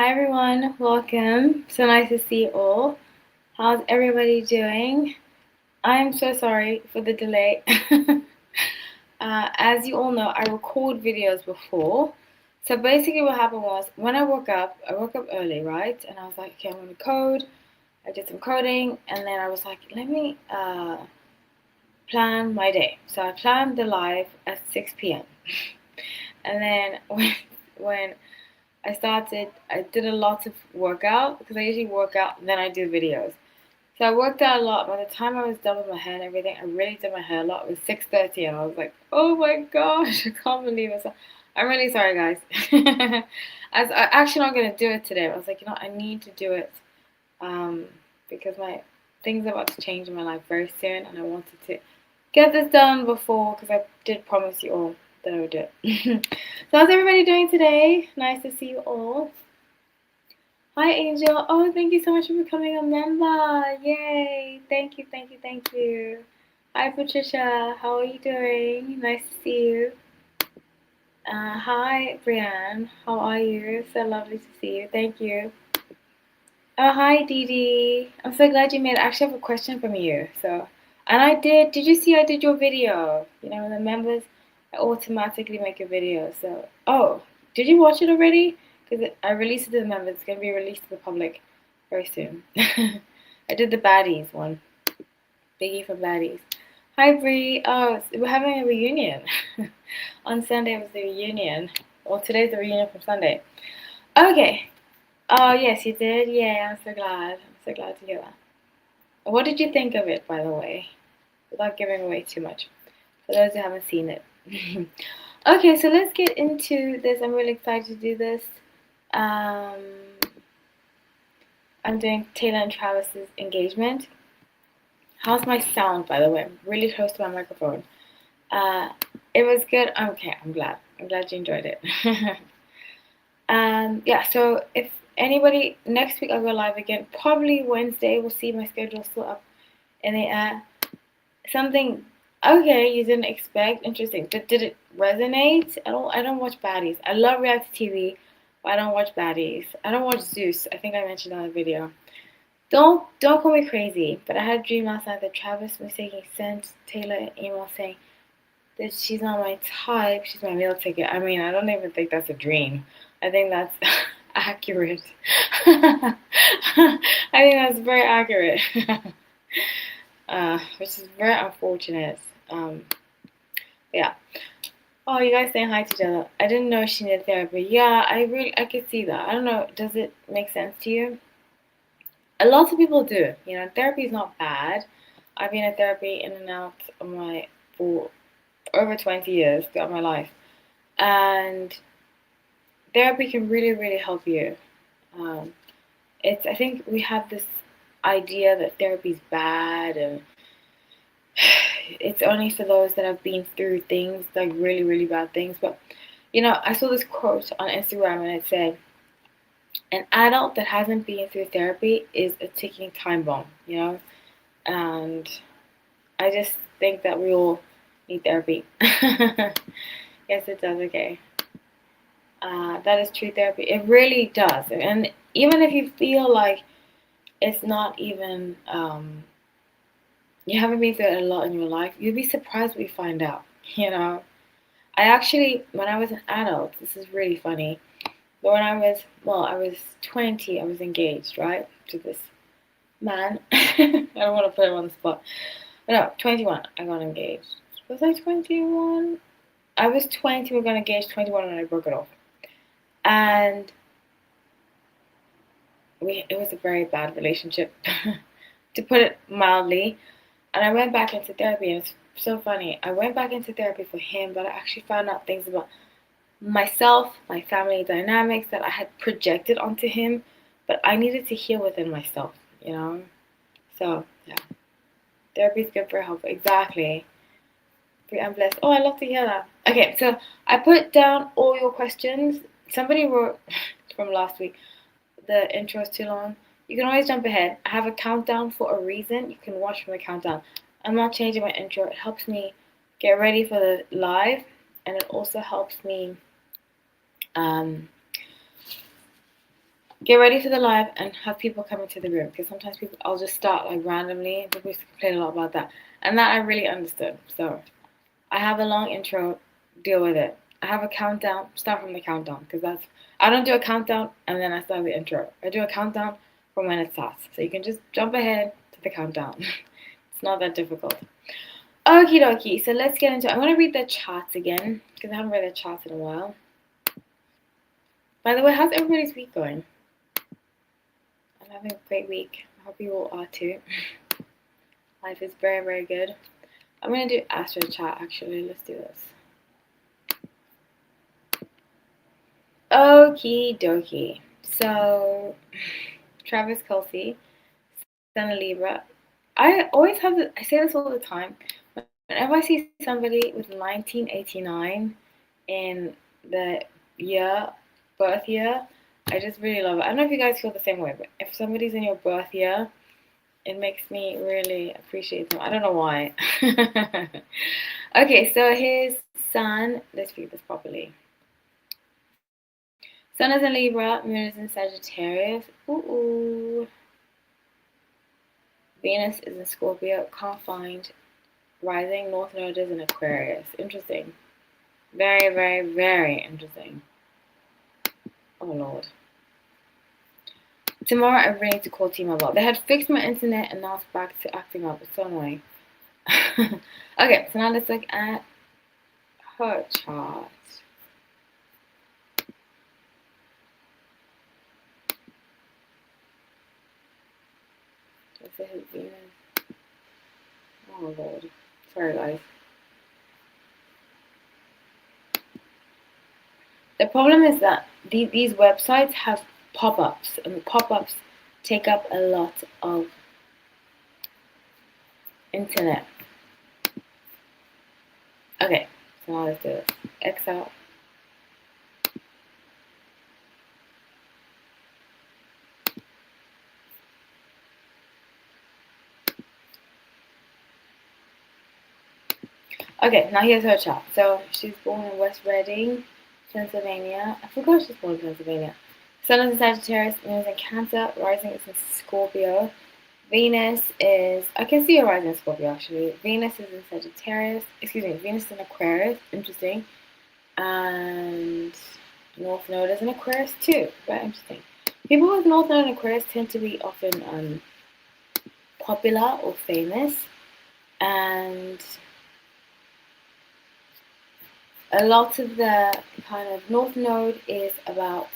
Hi everyone, welcome. So nice to see you all. How's everybody doing? I'm so sorry for the delay. As you all know, I record videos before. So basically what happened was when I woke up early, right? And I was like, okay, I'm gonna code. I did some coding and then I was like, let me plan my day. So I planned the live at 6 p.m. And then when I did a lot of workout because I usually work out and then I do videos. So I worked out a lot. By the time I was done with my hair and everything, I really did my hair a lot. It was 6:30 and I was like, oh my gosh, I can't believe it. So I'm really sorry, guys. I'm actually not going to do it today. I was like, I need to do it um, because my things are about to change in my life very soon and I wanted to get this done before because I did promise you all that I would do it. So how's everybody doing today? Nice to see you all. Hi Angel. Oh, thank you so much for becoming a member. Yay. Thank you, thank you, thank you. Hi Patricia. How are you doing? Nice to see you. Hi Brianne. How are you? So lovely to see you. Thank you. Oh, hi Dee Dee. I'm so glad you made it. I actually have a question from you. And did you see I did your video? The members, I automatically make a video. Did you watch it already? Because I released it to the members. It's going to be released to the public very soon. I did the baddies one. Biggie for baddies. Hi Bree. Oh, we're having a reunion. On Sunday was the reunion. Well, today's the reunion from Sunday. Okay. Oh, yes, you did? Yeah, I'm so glad. I'm so glad to hear that. What did you think of it, by the way? Without giving away too much, for those who haven't seen it. Okay, so let's get into this. I'm really excited to do this. I'm doing Taylor and Travis's engagement. How's my sound, by the way? I'm really close to my microphone. It was good. Okay, I'm glad. I'm glad you enjoyed it. Yeah, so if anybody, next week I'll go live again. Probably Wednesday. We'll see. My schedule's still up in the air. Something, okay, you didn't expect. Interesting. But did it resonate? I don't watch baddies. I love reality TV, but I don't watch baddies. I don't watch Zeus. I think I mentioned on the video. Don't call me crazy, but I had a dream last night that Travis mistakenly sent Taylor an email saying that she's not my type, she's my meal ticket. I mean, I don't even think that's a dream. I think that's accurate. I think that's very accurate. Which is very unfortunate. Yeah. Oh, you guys saying hi to each other. I didn't know she needed therapy. Yeah, I could see that. I don't know. Does it make sense to you? A lot of people do. Therapy is not bad. I've been in therapy in and out for over 20 years throughout my life, and therapy can really, really help you. I think we have this idea that therapy is bad and it's only for those that have been through things, like really, really bad things. But, I saw this quote on Instagram and it said, an adult that hasn't been through therapy is a ticking time bomb, And I just think that we all need therapy. Yes, it does, okay. That is true therapy. It really does. And even if you feel like it's not even, you haven't been through it a lot in your life, you'll be surprised what you find out, I actually, when I was an adult, this is really funny, but when I was 20, I was engaged, right, to this man. I don't want to put him on the spot. But no, 21, I got engaged. Was I 21? I was 20, we got engaged, 21, and I broke it off. And it was a very bad relationship, to put it mildly. And I went back into therapy, and it's so funny. I went back into therapy for him, but I actually found out things about myself, my family dynamics that I had projected onto him, but I needed to heal within myself, So, yeah. Therapy is good for help. Exactly. I'm blessed. Oh, I love to hear that. Okay, so I put down all your questions. Somebody wrote from last week, the intro is too long. You can always jump ahead. I have a countdown for a reason. You can watch from the countdown. I'm not changing my intro. It helps me get ready for the live, and it also helps me get ready for the live and have people come into the room, because sometimes people, I'll just start like randomly. People used to complain a lot about that, and that I really understood. So I have a long intro, deal with it. I have a countdown, start from the countdown, because that's, I don't do a countdown and then I start the intro. I do a countdown from when it starts. So you can just jump ahead to the countdown. It's not that difficult. Okie dokie, so let's get into it. I'm going to read the charts again, because I haven't read the charts in a while. By the way, how's everybody's week going? I'm having a great week. I hope you all are too. Life is very, very good. I'm going to do Astro chart actually. Let's do this. Okie dokie. So, Travis Kelce, Sun Libra. I always have this, I say this all the time. Whenever I see somebody with 1989 in the year, birth year, I just really love it. I don't know if you guys feel the same way, but if somebody's in your birth year, it makes me really appreciate them. I don't know why. Okay, so his sun, let's read this properly. Sun is in Libra, Moon is in Sagittarius. Ooh. Venus is in Scorpio. Can't find rising. North Node is in Aquarius. Interesting. Very, very, very interesting. Oh Lord. Tomorrow I really need to call T-Mobile. They had fixed my internet and now it's back to acting up. It's so annoying. Okay, so now let's look at her chart. Let's say his Venus. Oh Lord. Sorry guys. The problem is that these websites have pop-ups, and the pop-ups take up a lot of internet. Okay, so now let's do this. X out. Okay, now here's her chart. So she's born in West Reading, Pennsylvania. I forgot she's born in Pennsylvania. Sun is in Sagittarius, Moon is in Cancer, rising is in Scorpio. Venus is, I can see a rising in Scorpio actually. Venus is in Sagittarius, Venus is in Aquarius, interesting. And North Node is in Aquarius too, very interesting. People with North Node and Aquarius tend to be often popular or famous, and a lot of the kind of North Node is about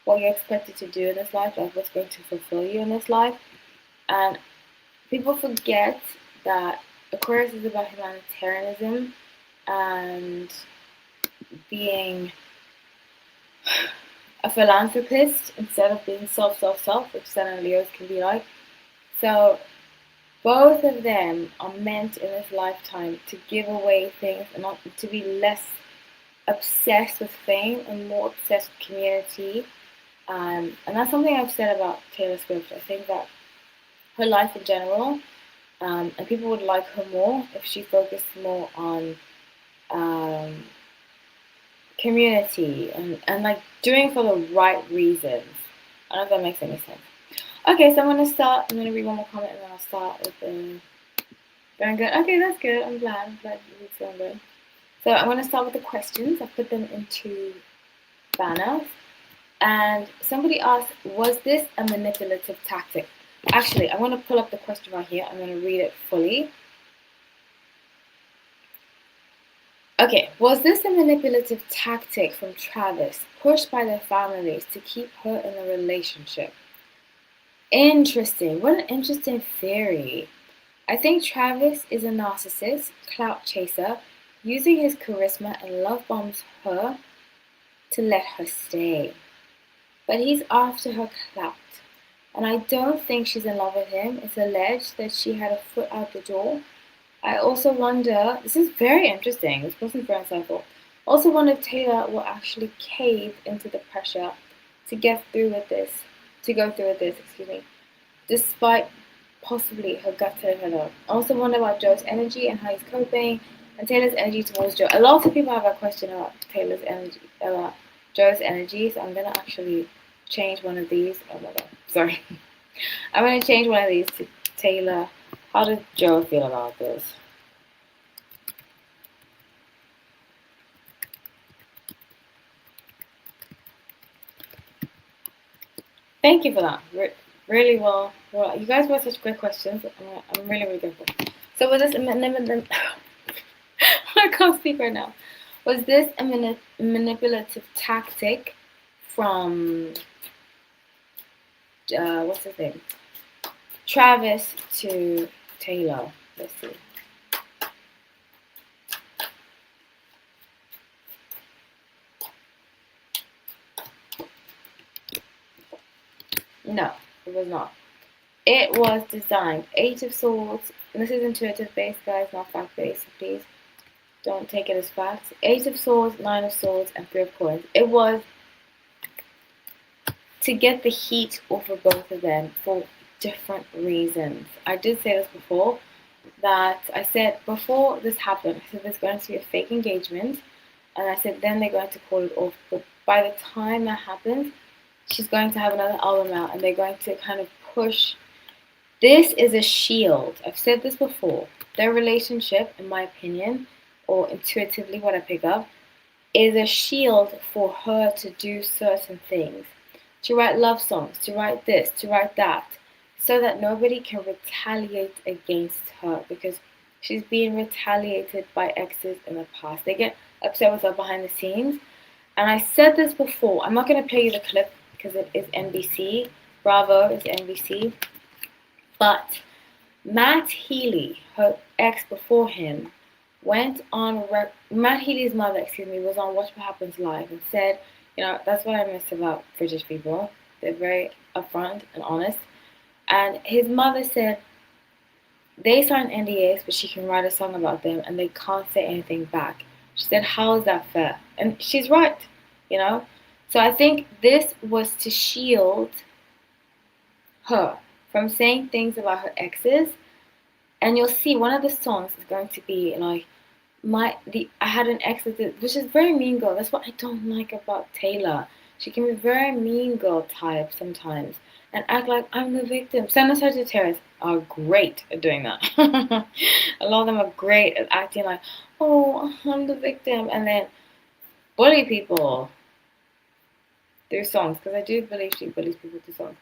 what you're expected to do in this life, like what's going to fulfill you in this life. And people forget that Aquarius is about humanitarianism and being a philanthropist instead of being self, which Sun and Leos can be like. So both of them are meant in this lifetime to give away things and not to be less obsessed with fame and more obsessed with community. And that's something I've said about Taylor Swift. I think that her life in general, and people would like her more if she focused more on community and like doing for the right reasons. I don't know if that makes any sense. Okay, so I'm going to read one more comment and then I'll start with the going good. Okay, that's good. I'm glad it's going good. So I'm going to start with the questions. I've put them into banners. And somebody asked, was this a manipulative tactic? Actually, I'm going to pull up the question right here. I'm going to read it fully. Okay, was this a manipulative tactic from Travis, pushed by their families to keep her in a relationship? Interesting. What an interesting theory. I think Travis is a narcissist, clout chaser, using his charisma and love bombs her to let her stay. But he's after her clout. And I don't think she's in love with him. It's alleged that she had a foot out the door. I also wonder, this is very interesting, this person's very insightful. Also wonder if Taylor will actually cave into the pressure to go through with this, despite possibly her gut telling her no. I also wonder about Joe's energy and how he's coping, and Taylor's energy towards Joe. A lot of people have a question about Taylor's energy, about Joe's energy, so I'm gonna actually change one of these. Oh my god, sorry. I'm going to change one of these to Taylor. How does Joe feel about this? Thank you for that. Really well. You guys were such great questions. I'm really, really grateful. So was this I can't speak right now. Was this a manipulative tactic from what's his name? Travis to Taylor. Let's see. No, it was not. It was designed. Eight of Swords. And this is intuitive based, guys, not fact based. So please don't take it as facts. Eight of Swords, Nine of Swords, and Three of Coins. It was to get the heat off of both of them for different reasons. I did say this before, that I said before this happened, I said there's going to be a fake engagement, and I said then they're going to call it off. But by the time that happens, she's going to have another album out, and they're going to kind of push. This is a shield. I've said this before. Their relationship, in my opinion, or intuitively what I pick up, is a shield for her to do certain things. To write love songs, to write this, to write that, so that nobody can retaliate against her, because she's being retaliated by exes in the past. They get upset with her behind the scenes. And I said this before. I'm not going to play you the clip because it is NBC. Bravo is NBC. But Matt Healy, her ex before him, went on, Matt Healy's mother, was on Watch What Happens Live and said, that's what I miss about British people. They're very upfront and honest. And his mother said they signed NDAs, but she can write a song about them and they can't say anything back. She said, how is that fair? And she's right, So I think this was to shield her from saying things about her exes. And you'll see one of the songs is going to be like, I had an ex that did, which is very mean girl. That's what I don't like about Taylor. She can be very mean girl type sometimes and act like I'm the victim. Sun and Sagittarius are great at doing that. A lot of them are great at acting like, oh, I'm the victim, and then bully people through songs, because I do believe she bullies people through songs.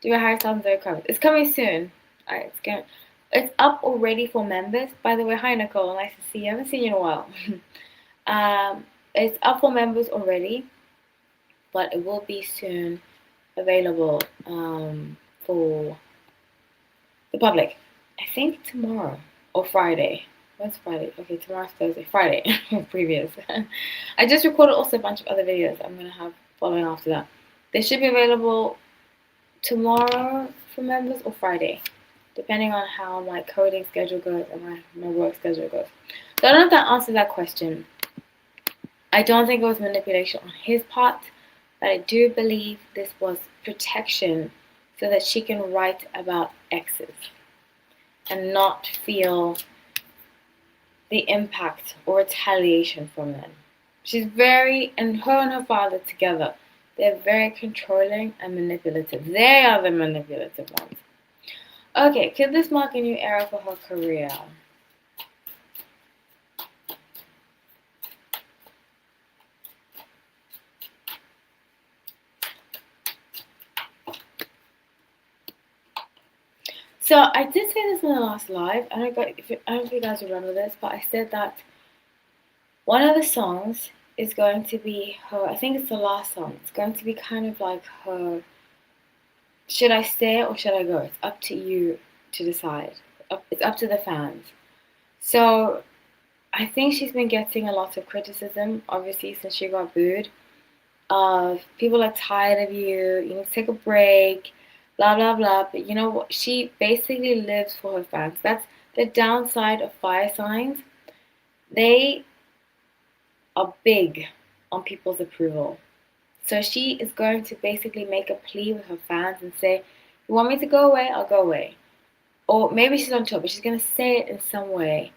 Do a Harry Styles Zoe covers. It's coming soon. It's up already for members. By the way, hi Nicole, nice to see you. I haven't seen you in a while. It's up for members already, but it will be soon available for the public. I think tomorrow or Friday. When's Friday? Okay, tomorrow's Thursday. Friday. Previous. I just recorded also a bunch of other videos I'm going to have following after that. They should be available tomorrow for members or Friday, depending on how my coding schedule goes and my work schedule goes. So I don't know if that answers that question. I don't think it was manipulation on his part, but I do believe this was protection so that she can write about exes and not feel the impact or retaliation from them. And her and her father together, they're very controlling and manipulative. They are the manipulative ones. Okay, could this mark a new era for her career? So I did say this in the last live. I don't know if you guys remember this, but I said that one of the songs is going to be her. I think it's the last song. It's going to be kind of like her. Should I stay or should I go? It's up to you to decide. It's up to the fans. So I think she's been getting a lot of criticism, obviously, since she got booed. People are tired of you. You need to take a break. Blah, blah, blah. But you know what? She basically lives for her fans. That's the downside of fire signs. They are big on people's approval. So she is going to basically make a plea with her fans and say, you want me to go away? I'll go away. Or maybe she's on tour, but she's going to say it in some way.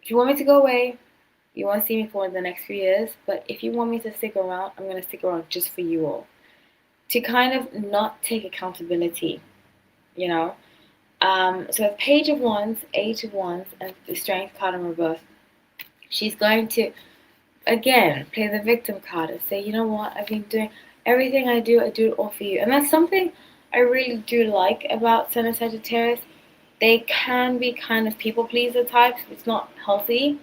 If you want me to go away, you won't see me for the next few years. But if you want me to stick around, I'm going to stick around just for you all. to kind of not take accountability, you know. So Page of Wands, Eight of Wands, and the Strength card in reverse. She's going to, again, play the victim card and say, you know what, I've been doing everything I do it all for you. And that's something I really do like about Sun and Sagittarius. They can be kind of people pleaser types. It's not healthy.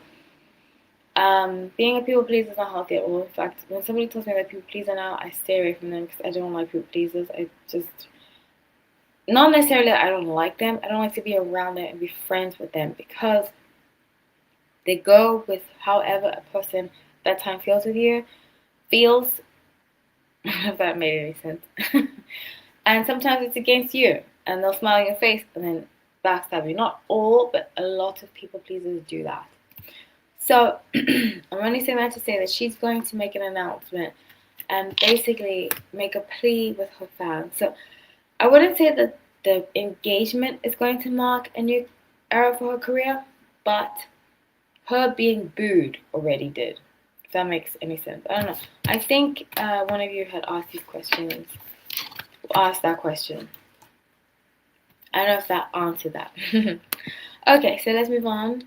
Being a people pleaser is not healthy at all. In fact, when somebody tells me they're people pleaser now, I stay away from them because I don't like people pleasers. I just, not necessarily that I don't like them. I don't like to be around them and be friends with them because they go with however a person that time feels with you. Feels, if that made any sense. And sometimes it's against you. And they'll smile in your face and then backstab you. Not all, but a lot of people pleasers do that. So I'm only saying that to say that she's going to make an announcement and basically make a plea with her fans. So I wouldn't say that the engagement is going to mark a new era for her career, but her being booed already did. If that makes any sense. I don't know. I think one of you had asked these questions. Asked that question. I don't know if that answered that. Okay, so let's move on.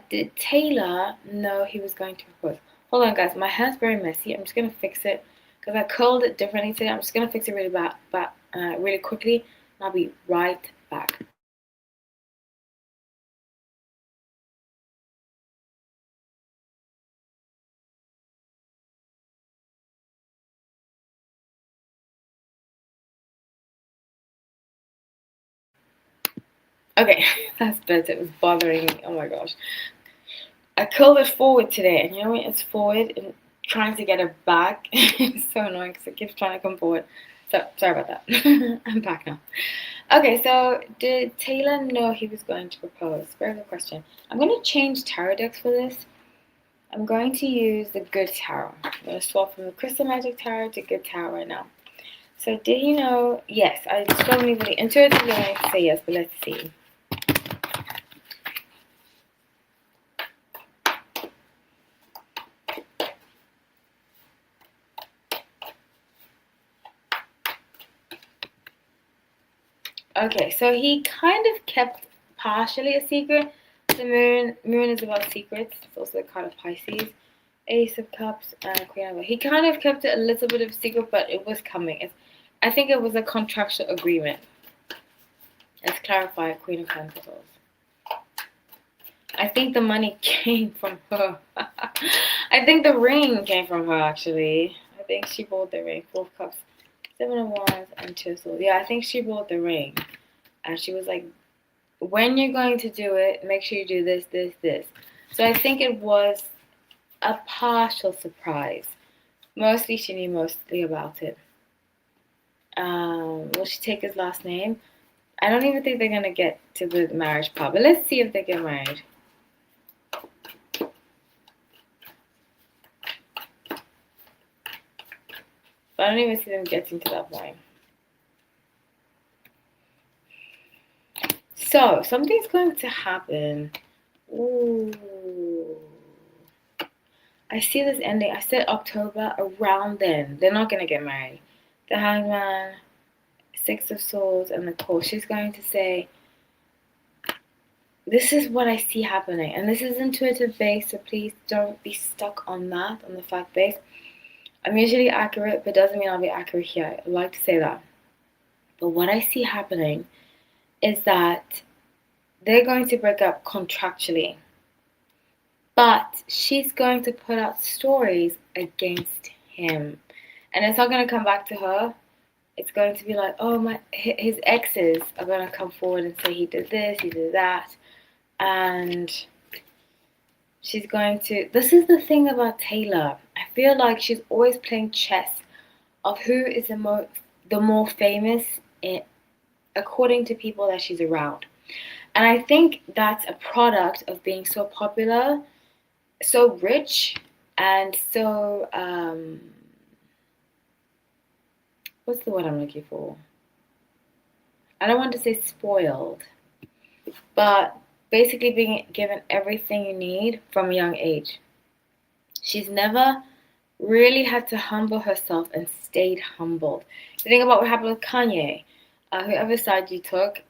Did Taylor know he was going to propose? Hold on, guys. My hair's very messy. I'm just going to fix it because I curled it differently today. I'm just going to fix it really quickly, and I'll be right back. Okay, that's better. It was bothering me. Oh my gosh. I curled it forward today, and you know when it's forward and trying to get it back, it's so annoying because it keeps trying to come forward. So, sorry about that. I'm back now. Okay, so did Taylor know he was going to propose? Very good question. I'm going to change tarot decks for this. I'm going to use the Good Tarot. I'm going to swap from the Crystal Magic Tarot to Good Tarot right now. So did he know? Yes, I strongly believe, intuitively I say yes, but let's see. Okay, so he kind of kept partially a secret. The moon is about secrets. It's also a card of Pisces. Ace of Cups and Queen of Cups. He kind of kept it a little bit of secret, but it was coming. I think it was a contractual agreement. Let's clarify Queen of Pentacles. I think the money came from her. I think the ring came from her, actually. I think she bought the ring. Four of Cups, Seven of Wands, and Two of Swords. Yeah, I think she bought the ring. And she was like, when you're going to do it, make sure you do this, this, this. So I think it was a partial surprise. Mostly she knew mostly about it. Will she take his last name? I don't even think they're going to get to the marriage part. But let's see if they get married. But I don't even see them getting to that point. So, something's going to happen. Ooh. I see this ending. I said October, around then. They're not going to get married. The Hangman, Six of Swords, and the Court. She's going to say, this is what I see happening. And this is intuitive based, so please don't be stuck on that, on the fact base. I'm usually accurate, but doesn't mean I'll be accurate here. I like to say that. But what I see happening is that they're going to break up contractually. But she's going to put out stories against him. And it's not going to come back to her. It's going to be like, oh, his exes are going to come forward and say he did this, he did that. And she's going to... This is the thing about Taylor. I feel like she's always playing chess of who is the more famous according to people that she's around. And I think that's a product of being so popular, so rich, and so, what's the word I'm looking for? I don't want to say spoiled, but basically being given everything you need from a young age. She's never really had to humble herself and stayed humbled. The thing about what happened with Kanye, whoever side you took,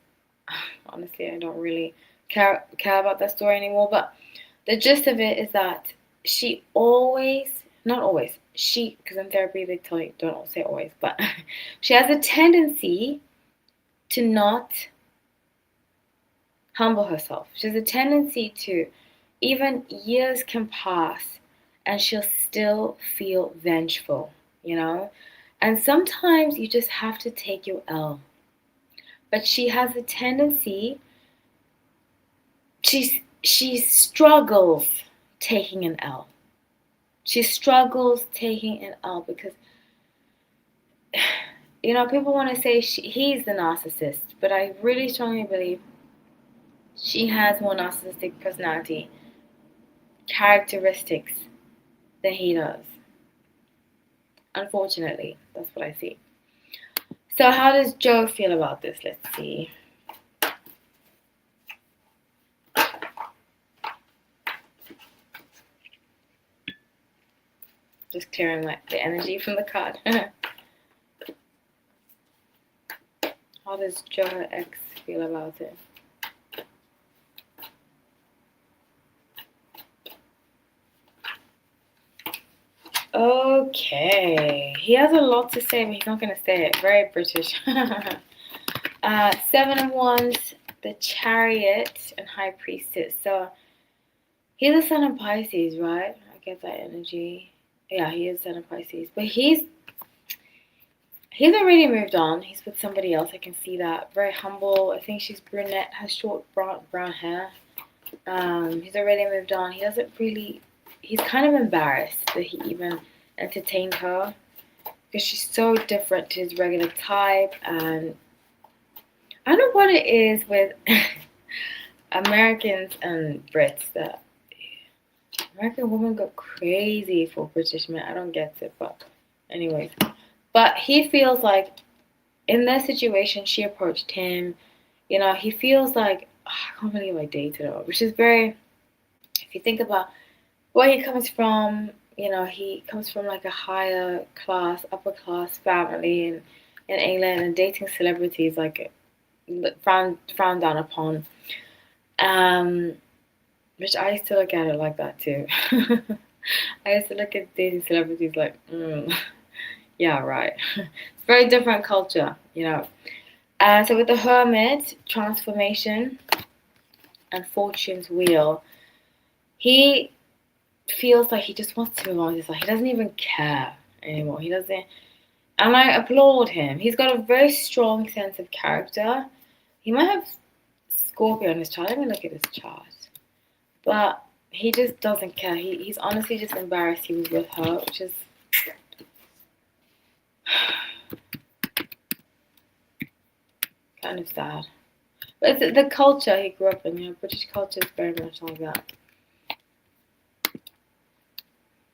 honestly, I don't really care about that story anymore. But the gist of it is that she always, not always, because in therapy they tell you don't say always, but she has a tendency to not humble herself. She has a tendency to, even years can pass and she'll still feel vengeful, you know? And sometimes you just have to take your L. But she has a tendency, she struggles taking an L. She struggles taking an L because, you know, people want to say he's the narcissist, but I really strongly believe she has more narcissistic personality characteristics than he does. Unfortunately, that's what I see. So how does Joe feel about this? Let's see. Just clearing the energy from the card. How does Joe, her ex, feel about it? Okay. He has a lot to say, but he's not going to say it. Very British. 7 of Wands, the Chariot, and High Priestess. So he's a Sun of Pisces, right? I get that energy. Yeah, he is Sun of Pisces. But he's already moved on. He's with somebody else. I can see that. Very humble. I think she's brunette, has short brown hair. He's already moved on. He doesn't really. He's kind of embarrassed that he even entertained her because she's so different to his regular type. And I don't know what it is with Americans and Brits that American women go crazy for British men. I don't get it, but anyways. But he feels like in that situation, she approached him. You know, he feels like, oh, I can't believe I dated her, which is very, if you think about where he comes from, you know, he comes from like a higher class, upper class family in England, and dating celebrities like frowned down upon. Which I used to look at it like that too. I used to look at dating celebrities like, yeah, right. It's very different culture, you know. So with the Hermit, transformation, and Fortune's Wheel, he feels like he just wants to move on. He doesn't even care anymore. He doesn't, and I applaud him. He's got a very strong sense of character. He might have Scorpio on his chart. Let me look at his chart. But he just doesn't care. He's honestly just embarrassed he was with her, which is kind of sad. But it's the culture he grew up in. You know, British culture is very much like that.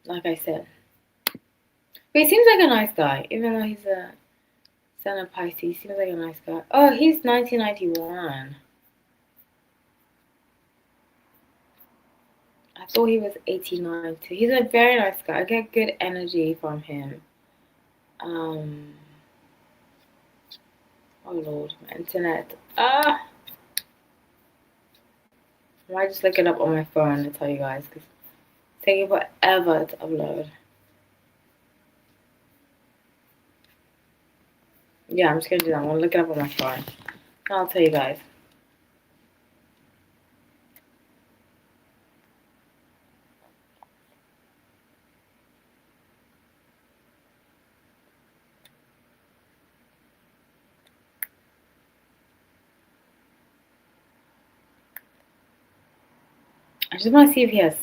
Like I said. But he seems like a nice guy, even though he's a Son of Pisces. He seems like a nice guy. Oh, he's 1991. I thought he was 89 too. He's a very nice guy. I get good energy from him. Oh Lord, my internet. I might just look it up on my phone to tell you guys because it's taking forever to upload. Yeah, I'm just gonna do that. I'm gonna look it up on my phone. And I'll tell you guys. I just want to see if he has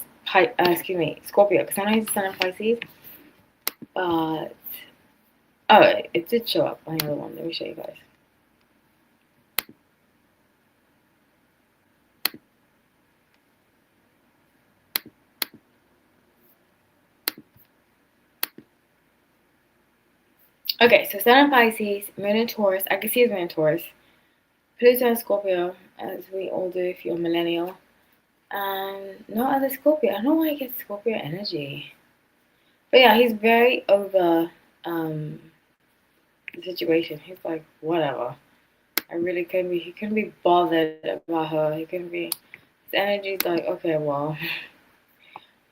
Scorpio, because I know he's a Son of Pisces. But oh, it did show up on the other one. Let me show you guys. Okay, so Sun of Pisces, Moon in Taurus. I can see his Moon in Taurus. Pluto and Scorpio, as we all do if you're a millennial. And no other Scorpio. I don't know why I get Scorpio energy. But yeah, he's very over the situation. He's like, whatever. I really couldn't be. He couldn't be bothered about her. He couldn't be. His energy's like, okay, well,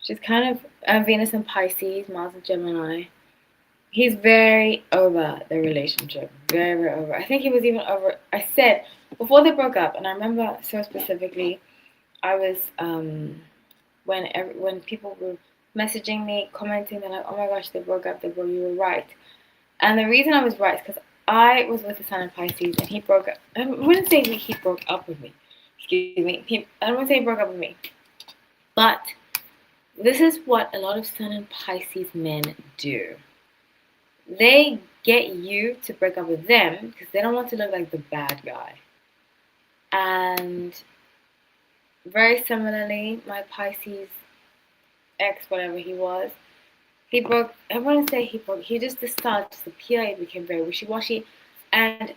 she's kind of Venus and Pisces, Mars and Gemini. He's very over the relationship. Very, very over. I think he was even over. I said before they broke up, and I remember so specifically. I was when people were messaging me, commenting, they're like, "Oh my gosh, they broke up. They broke. You were right." And the reason I was right is because I was with the Sun in Pisces, and he broke up. I wouldn't say he broke up with me. Excuse me. I don't want to say he broke up with me, but this is what a lot of Sun in Pisces men do. They get you to break up with them because they don't want to look like the bad guy. And very similarly, my Pisces ex, whatever he was, he broke. I wouldn't say he broke. He just decided to disappear. He became very wishy-washy, and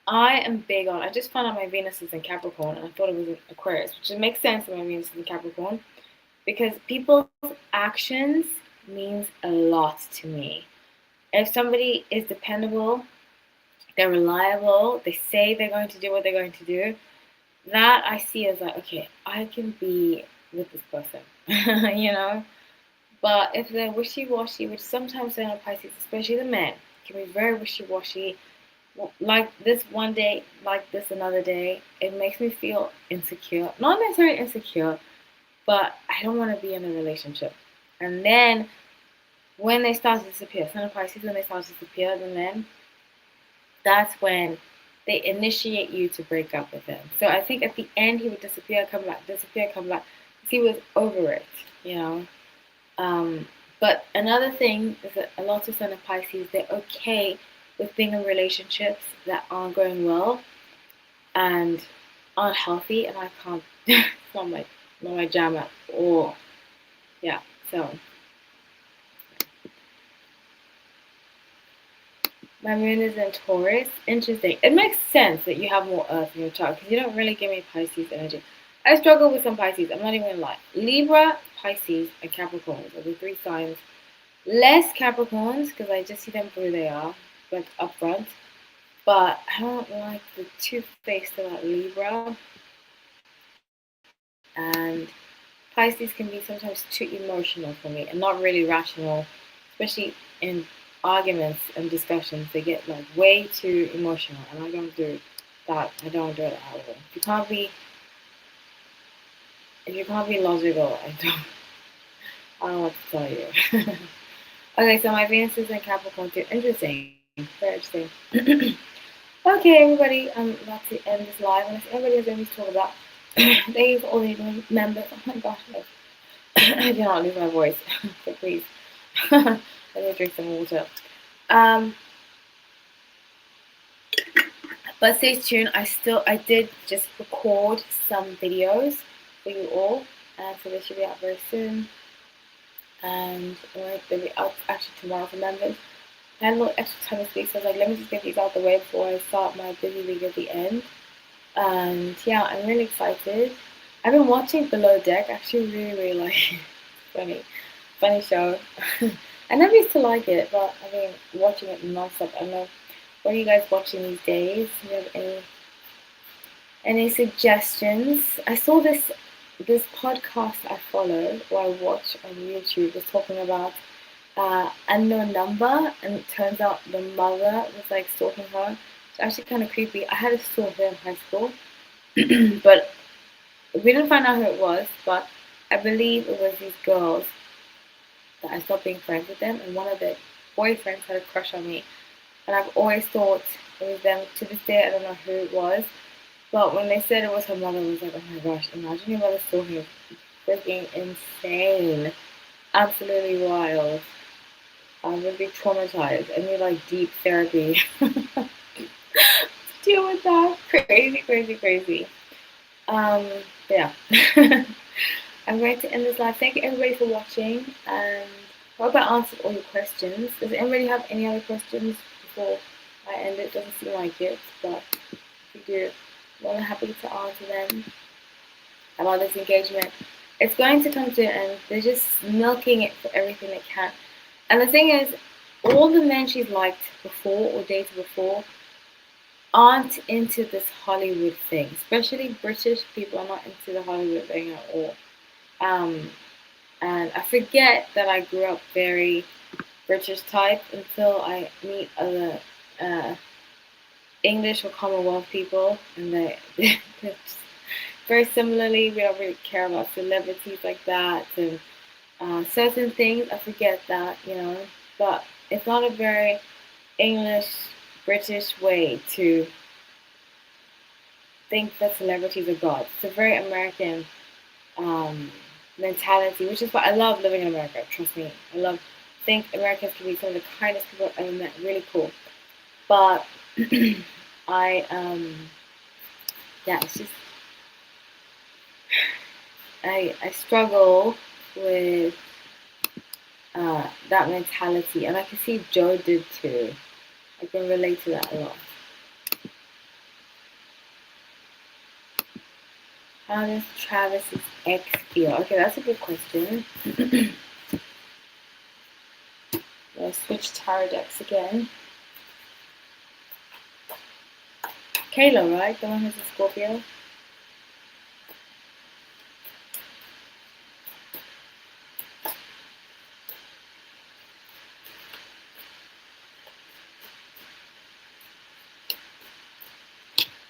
I am big on. I just found out my Venus is in Capricorn, and I thought it was in Aquarius, which makes sense that my Venus is in Capricorn, because people's actions means a lot to me. If somebody is dependable, they're reliable, they say they're going to do what they're going to do, that I see as like, okay, I can be with this person, you know. But if they're wishy-washy, which sometimes they're not Pisces, especially the men, can be very wishy-washy, like this one day, like this another day, it makes me feel insecure. Not necessarily insecure, but I don't want to be in a relationship. And then when they start to disappear, Sun of Pisces, when they start to disappear, then that's when they initiate you to break up with them. So I think at the end he would disappear, come back, disappear, come back. Because he was over it, you know. But another thing is that a lot of Sun of Pisces, they're okay with being in relationships that aren't going well and aren't healthy, and I can't. It's not my jam at all. Yeah. So my moon is in Taurus. Interesting. It makes sense that you have more Earth in your chart because you don't really give me Pisces energy. I struggle with some Pisces. I'm not even gonna lie. Libra, Pisces, and Capricorns are the three signs. Less Capricorns because I just see them for who they are, like up front. But I don't like the two-faced about Libra, and Pisces can be sometimes too emotional for me and not really rational, especially in arguments and discussions. They get like way too emotional, and I don't do that. I don't do it at all. If you can't be logical, I don't know what to tell you. Okay, so my Venus is in Capricorn too. Interesting. Very interesting. Okay, everybody, I'm about to end this live. Unless anybody has anything to talk about, thank you for all the members. Oh my gosh, I cannot lose my voice. So please, let me drink some water. But stay tuned. I did just record some videos for you all, and so they should be out very soon. And they'll be out actually tomorrow for members. I had a little extra time this week, so I was like, let me just get these out the way before I start my busy week at the end. And yeah, I'm really excited. I've been watching Below Deck. I actually really like it. Funny show. I never used to like it, but I've been watching it non-stop. I don't know, what are you guys watching these days? Do you have any suggestions? I saw this podcast I follow or I watch on YouTube was talking about unknown number, and it turns out the mother was like stalking her. It's actually kind of creepy. I had a stalker in high school, but we didn't find out who it was. But I believe it was these girls that I stopped being friends with them, and one of their boyfriends had a crush on me, and I've always thought it was them. To this day, I don't know who it was. But when they said it was her mother, I was like, oh my gosh, imagine your mother stalking you. Freaking insane. Absolutely wild. I would be traumatized. I need like deep therapy to deal with that. Crazy, crazy, crazy. Yeah. I'm going to end this live. Thank you everybody for watching, and I hope I answered all your questions. Does anybody have any other questions before I end it? Doesn't seem like it, but if you do, I'm more than happy to answer them about this engagement. It's going to come to an end. They're just milking it for everything they can. And the thing is, all the men she's liked before or dated before aren't into this Hollywood thing. Especially British people are not into the Hollywood thing at all. Um, and I forget that I grew up very British type until I meet other uh, English or Commonwealth people, and they're just very similarly. We don't really care about celebrities like that, and certain things. I forget that, but it's not a very English British way to think that celebrities are gods. It's a very American um, mentality, which is why I love living in America. Trust me, think Americans can be some of the kindest people I've ever met. Really cool, but I yeah, it's just I struggle with that mentality, and I can see Joe did too. I can relate to that a lot. How does Travis's ex feel? Okay, that's a good question. I'll switch tarot decks again. Kayla, right? The one who's a Scorpio.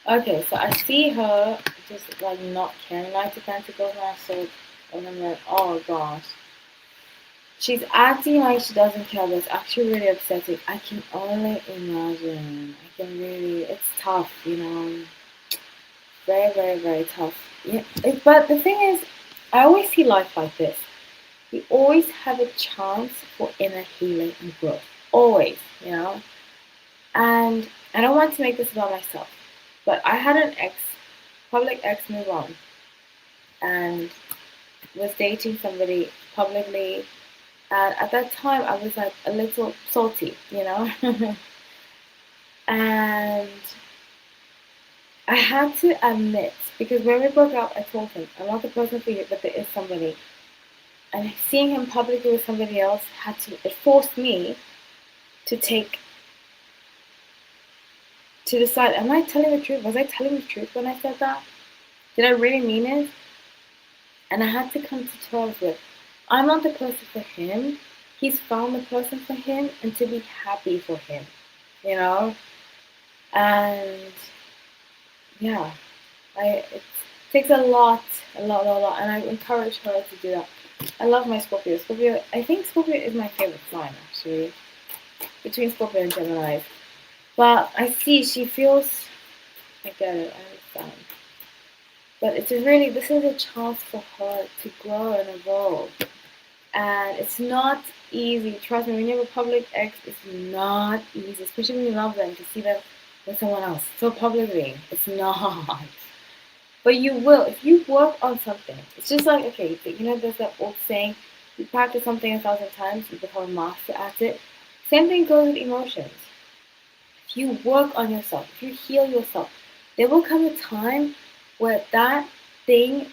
Okay, so I see her just like not caring. Knight of Pentacles, and I'm like, oh gosh. She's acting like she doesn't care, but it's actually really upsetting. I can only imagine. It's tough, Very, very, very tough. Yeah, but the thing is, I always see life like this. We always have a chance for inner healing and growth. Always, And I don't want to make this about myself, but I had an public ex move on, and was dating somebody publicly. And at that time, I was like a little salty, And I had to admit, because when we broke up, I told him, I'm not the person for you, but there is somebody. And seeing him publicly with somebody else it forced me to decide, am I telling the truth? Was I telling the truth when I said that? Did I really mean it? And I had to come to terms with, I'm not the person for him. He's found the person for him, and to be happy for him, And yeah, it takes a lot, and I encourage her to do that. I love my Scorpio. I think Scorpio is my favorite sign, actually, between Scorpio and Gemini. But I see she feels, I get it, I understand. But this is a chance for her to grow and evolve. And it's not easy. Trust me, when you have a public ex, it's not easy, especially when you love them, to see them with someone else so publicly. It's not. But you will, if you work on something. It's just like, okay, there's that old saying, you practice something 1,000 times, you become a master at it. Same thing goes with emotions. If you work on yourself, if you heal yourself, there will come a time where that thing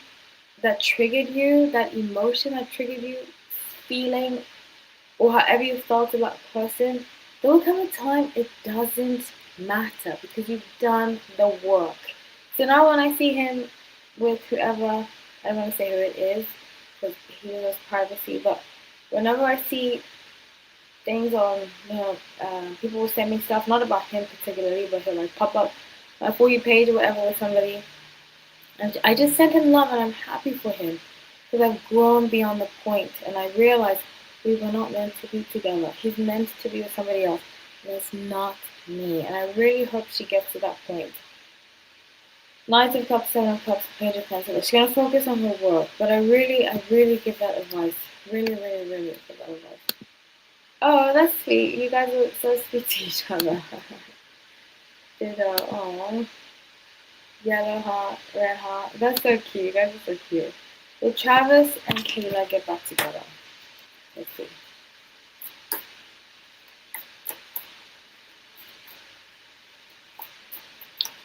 that triggered you, that emotion that triggered you, feeling, or however you felt about a person, there will come a time it doesn't matter because you've done the work. So now when I see him with whoever, I don't want to say who it is because he deserves privacy, but whenever I see things on, people will send me stuff, not about him particularly, but he'll like pop up my For You page or whatever with somebody. And I just sent him love, and I'm happy for him because I've grown beyond the point, and I realized we were not meant to be together. He's meant to be with somebody else, and it's not me. And I really hope she gets to that point. Knight of Cups, Seven of Cups, Page of Pentacles. She's gonna focus on her work, but I really give that advice. Really give that advice. Oh, that's sweet. You guys are so sweet to each other. Oh, yellow heart, red heart. That's so cute. You guys are so cute. Will Travis and Kayla get back together? Let's see.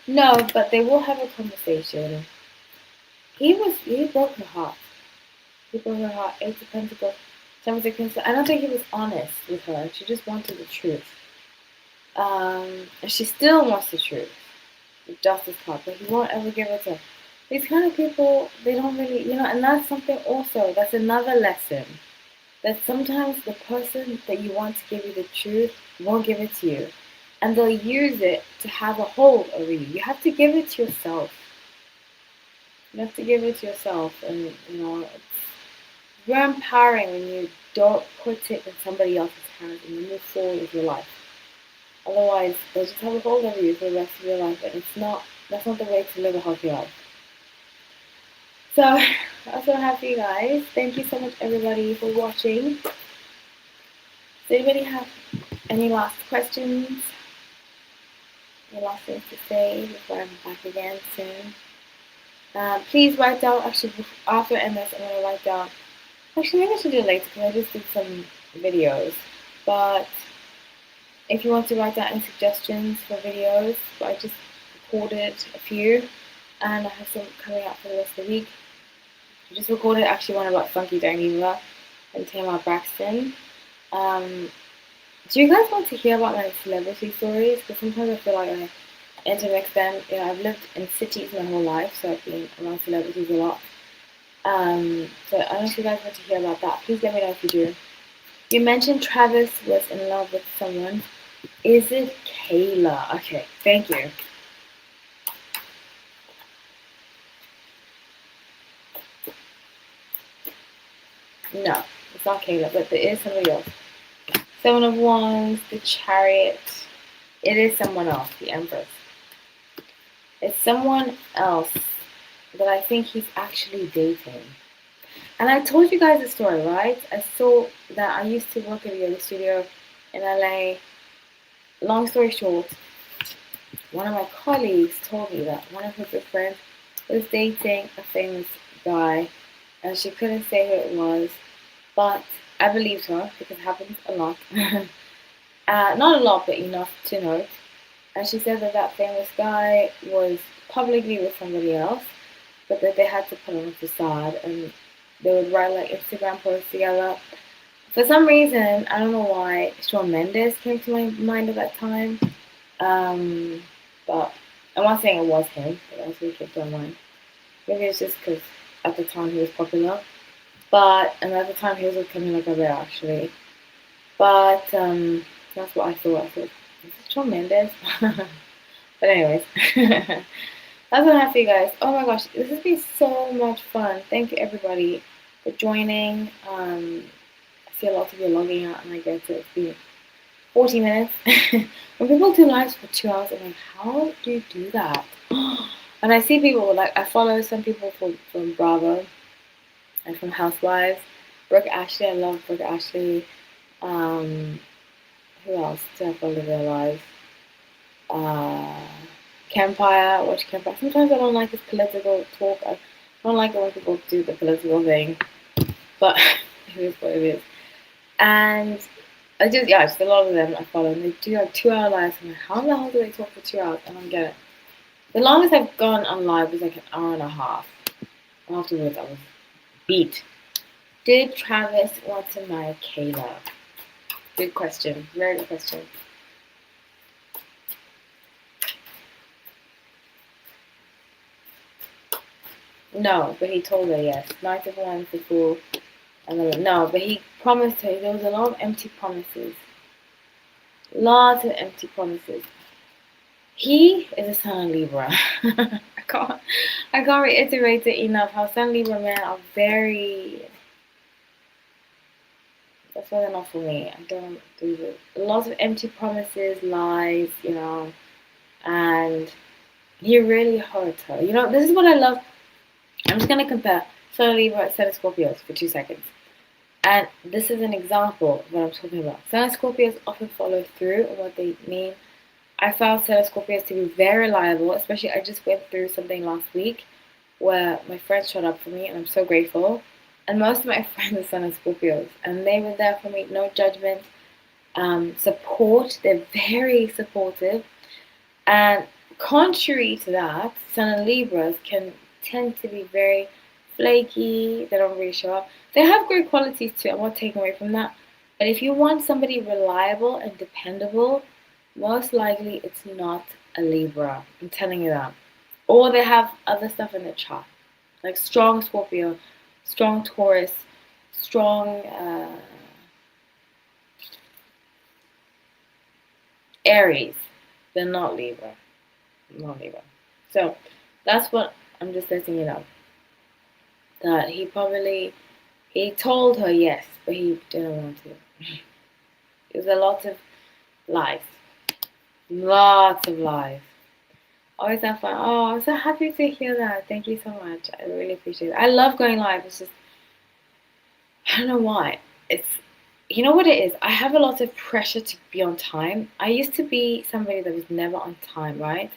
No, but they will have a conversation. He broke her heart. He broke her heart. Eight of Pentacles. I don't think he was honest with her. She just wanted the truth. And she still wants the truth. The justice part, but he won't ever give it to her. These kind of people, they don't really, and that's something also, that's another lesson. That sometimes the person that you want to give you the truth won't give it to you. And they'll use it to have a hold over you. You have to give it to yourself. You have to give it to yourself. And, it's very empowering when you don't put it in somebody else's hands and you move forward with your life. Otherwise, they'll just have a hold over you for the rest of your life. And that's not the way to live a healthy life. So, that's what I have for you guys. Thank you so much, everybody, for watching. Does anybody have any last questions? Any last things to say before I'm back again soon? Please write down, actually, after MS, I'm going to write down. Actually, maybe I should do it later because I just did some videos. But if you want to write down any suggestions for videos, I just recorded a few. And I have some coming out for the rest of the week. I just recorded actually one about Funky Diva and Tamar Braxton. Do you guys want to hear about my celebrity stories? Because sometimes I feel like I intermix them. I've lived in cities my whole life, so I've been around celebrities a lot. So I don't know if you guys want to hear about that. Please let me know if you do. You mentioned Travis was in love with someone. Is it Kayla? Okay, thank you. No, it's not Kayla, but there is somebody else. 7 of Wands, the Chariot. It is someone else, the Empress. It's someone else that I think he's actually dating. And I told you guys the story, right? I saw that I used to work at a yoga studio in LA. Long story short, one of my colleagues told me that one of her good friends was dating a famous guy, and she couldn't say who it was, but I believed her because it happens a lot. Not a lot, but enough to note. And she said that that famous guy was publicly with somebody else, but that they had to put on a facade and they would write like Instagram posts together. For some reason, I don't know why, Shawn Mendes came to my mind at that time. But I'm not saying it was him, but that's what kept on mind. Maybe it's just because at the time he was popular. And at the time he was with Camila Cabello actually. But that's what I thought. I thought, is it Shawn Mendes? But anyways, that's what I have for you guys. Oh my gosh, this has been so much fun. Thank you everybody for joining. I see a lot of you logging out and I get it. It's been 40 minutes. When people do lives for 2 hours, I'm like, how do you do that? And I see people, like, I follow some people from Bravo and from Housewives. Brooke Ashley, I love Brooke Ashley. Who else do I follow their lives? Campfire, watch Campfire. Sometimes I don't like this political talk. I don't like it when people do the political thing. But it is what it is. And just a lot of them I follow, and they do like 2 hour lives. I'm like, how the hell do they talk for 2 hours? I don't get it. The longest I've gone on live was like an hour and a half. Afterwards, I was beat. Did Travis want to marry Kayla? Good question. Very good question. No, but he told her yes. Knight of Wands, the Fool. No, but he promised her. There was a lot of empty promises. Lots of empty promises. He is a Sun and Libra. I can't reiterate it enough how Sun Libra men are very. That's why they're not for me. I don't do this. Lots of empty promises, lies, and he really hurt her. This is what I love. I'm just gonna compare Sun Libra and Sun Scorpios for 2 seconds. And this is an example of what I'm talking about. Sun Scorpios often follow through on what they mean. I found Sun Scorpios to be very reliable, especially I just went through something last week where my friends showed up for me and I'm so grateful. And most of my friends are Sun Scorpios and they were there for me, no judgment, support. They're very supportive. And contrary to that, Sun and Libras can tend to be very flaky, they don't really show up. They have great qualities too, I'm not taking away from that. But if you want somebody reliable and dependable, most likely it's not a Libra. I'm telling you that. Or they have other stuff in the chart, like strong Scorpio, strong Taurus, strong Aries. They're not Libra. Not Libra. So that's what I'm just letting you know. That he told her yes, but he didn't want to. It was a lot of lies. Lots of lies. Always have fun. Oh, I'm so happy to hear that. Thank you so much. I really appreciate it. I love going live. It's just, I don't know why. It's, you know what it is? I have a lot of pressure to be on time. I used to be somebody that was never on time, right?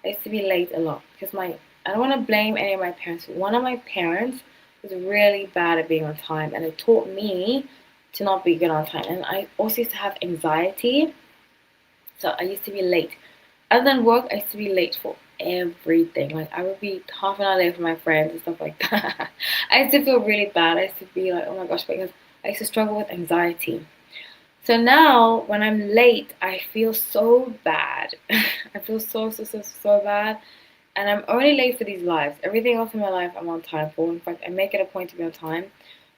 I used to be late a lot because I don't want to blame any of my parents. One of my parents was really bad at being on time, and it taught me to not be good on time. And I also used to have anxiety, so I used to be late. Other than work, I used to be late for everything. Like I would be half an hour late for my friends and stuff like that. I used to feel really bad. I used to be like, oh my gosh, because I used to struggle with anxiety. So now when I'm late, I feel so bad. I feel so bad. And I'm only late for these lives. Everything else in my life I'm on time for. In fact, I make it a point to be on time.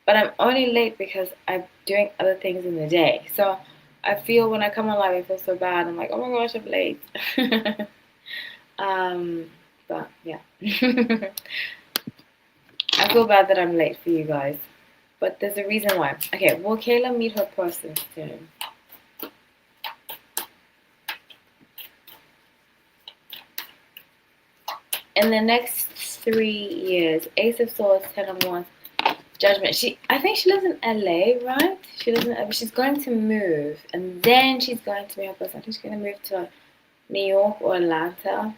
But I'm only late because I'm doing other things in the day. So I feel when I come on live, I feel so bad. I'm like, oh my gosh, I'm late. But yeah. I feel bad that I'm late for you guys. But there's a reason why. Okay, will Kayla meet her person soon? In the next 3 years, Ace of Swords, Ten of Wands, Judgment. I think she lives in LA, right? She lives in LA. She's going to move, and then she's going to meet her person. I think she's going to move to New York or Atlanta,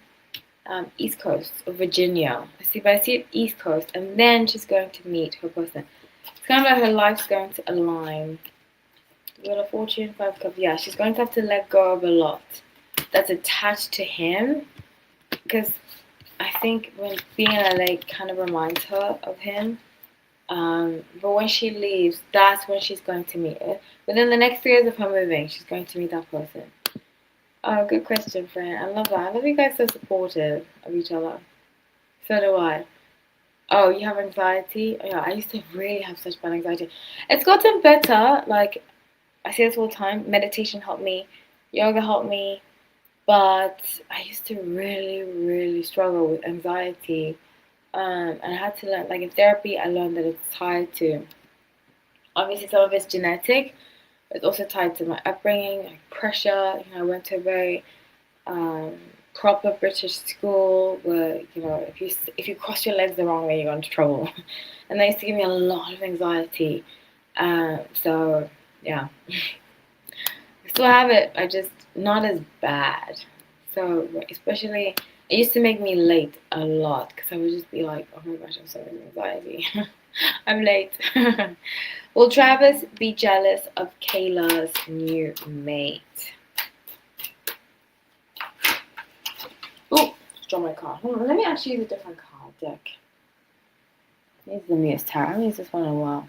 East Coast or Virginia. But I see it East Coast, and then she's going to meet her person. It's kind of like her life's going to align. Wheel of Fortune, Five of Cups. Yeah, she's going to have to let go of a lot that's attached to him, because I think when being in LA kind of reminds her of him. But when she leaves, that's when she's going to meet it. Within the next 3 years of her moving, she's going to meet that person. Oh, good question, friend. I love that. I love you guys so supportive of each other. So do I. Oh, you have anxiety? Oh, yeah, I used to really have such bad anxiety. It's gotten better. Like, I say this all the time. Meditation helped me. Yoga helped me. But I used to really struggle with anxiety. And I had to learn, like in therapy, I learned that it's tied to, obviously some of it's genetic, but it's also tied to my upbringing, like pressure. You know, I went to a very proper British school where, you know, if you cross your legs the wrong way, you got into trouble. And that used to give me a lot of anxiety. So yeah, I still have it. I just not as bad. So especially, it used to make me late a lot because I would just be like, oh my gosh, I'm so anxiety. I'm late. Will Travis be jealous of Kayla's new mate? Oh, draw my card. Hold on, let me actually use a different card deck. This is the newest tarot. I haven't used this one in a while.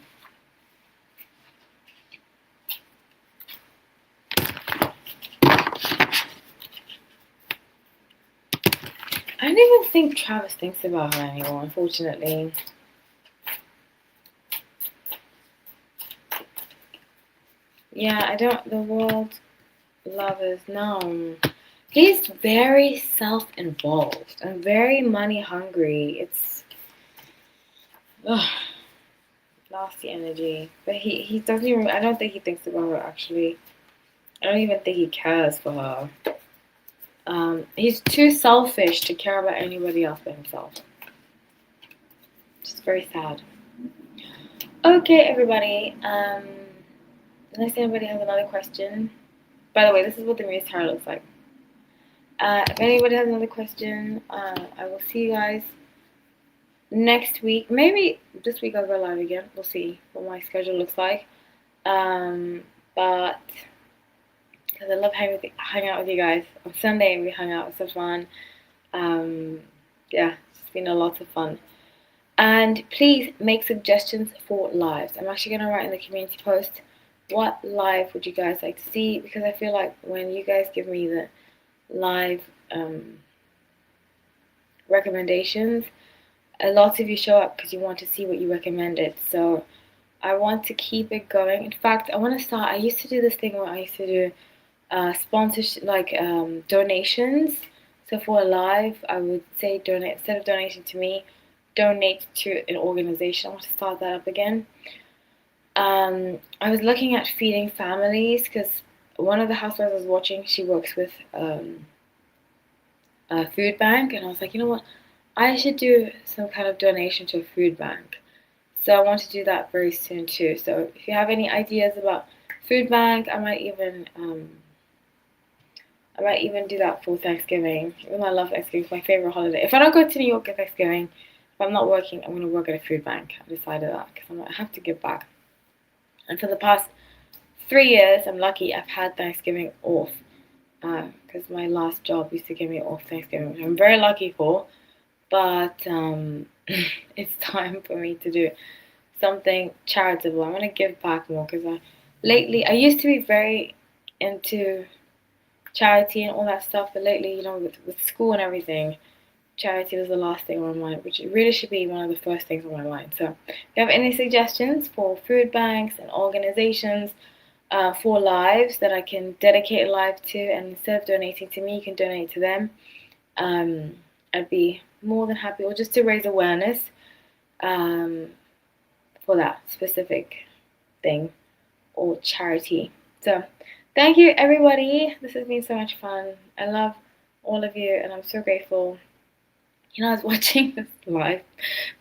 I don't even think Travis thinks about her anymore, unfortunately. Yeah, I don't. The world lovers, no. He's very self-involved and very money-hungry. It's nasty energy. But he doesn't even. I don't think he thinks about her actually. I don't even think he cares for her. He's too selfish to care about anybody else but himself. Just very sad. Okay, everybody. Unless anybody has another question. By the way, this is what the Muse Tarot looks like. If anybody has another question, I will see you guys next week. Maybe this week I'll go live again. We'll see what my schedule looks like. But because I love hanging out with you guys. On Sunday we hung out. It was so fun. Yeah, it's been a lot of fun. And please make suggestions for lives. I'm actually going to write in the community post what live would you guys like to see, because I feel like when you guys give me the live recommendations, a lot of you show up because you want to see what you recommended. So I want to keep it going. In fact, I want to start. I used to do this thing where I used to do sponsorship, like donations. So for a live, I would say donate, instead of donation to me, donate to an organization. I want to start that up again. I was looking at feeding families because one of the housewives I was watching, she works with a food bank, and I was like, you know what, I should do some kind of donation to a food bank. So I want to do that very soon too. So if you have any ideas about food bank, I might even do that for Thanksgiving. Even though I love Thanksgiving, it's my favorite holiday. If I don't go to New York at Thanksgiving, if I'm not working, I'm going to work at a food bank. I've decided that because I have to give back. And for the past 3 years, I'm lucky I've had Thanksgiving off because my last job used to give me off Thanksgiving, which I'm very lucky for. But it's time for me to do something charitable. I want to give back more because lately I used to be very into charity and all that stuff, but lately, you know, with school and everything, charity was the last thing on my mind, which it really should be one of the first things on my mind. So if you have any suggestions for food banks and organizations for lives that I can dedicate a live to, and instead of donating to me, you can donate to them, I'd be more than happy, or just to raise awareness for that specific thing or charity. So thank you, everybody. This has been so much fun. I love all of you, and I'm so grateful. You know, I was watching this live,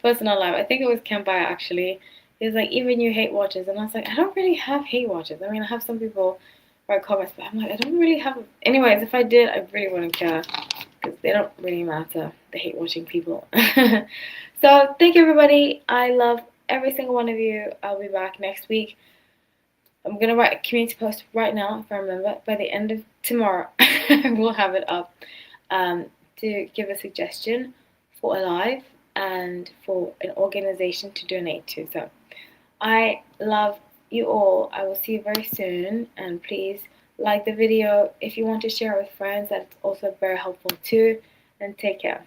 personal live. I think it was Kembai actually. He was like, even you hate watchers. And I was like, I don't really have hate watchers. I mean, I have some people write comments, but I'm like, I don't really have. Anyways, if I did, I really wouldn't care because they don't really matter, the hate watching people. So, thank you, everybody. I love every single one of you. I'll be back next week. I'm going to write a community post right now, if I remember. By the end of tomorrow, I will have it up to give a suggestion for a live and for an organization to donate to. So I love you all. I will see you very soon, and please like the video if you want to share it with friends. That's also very helpful too, and take care.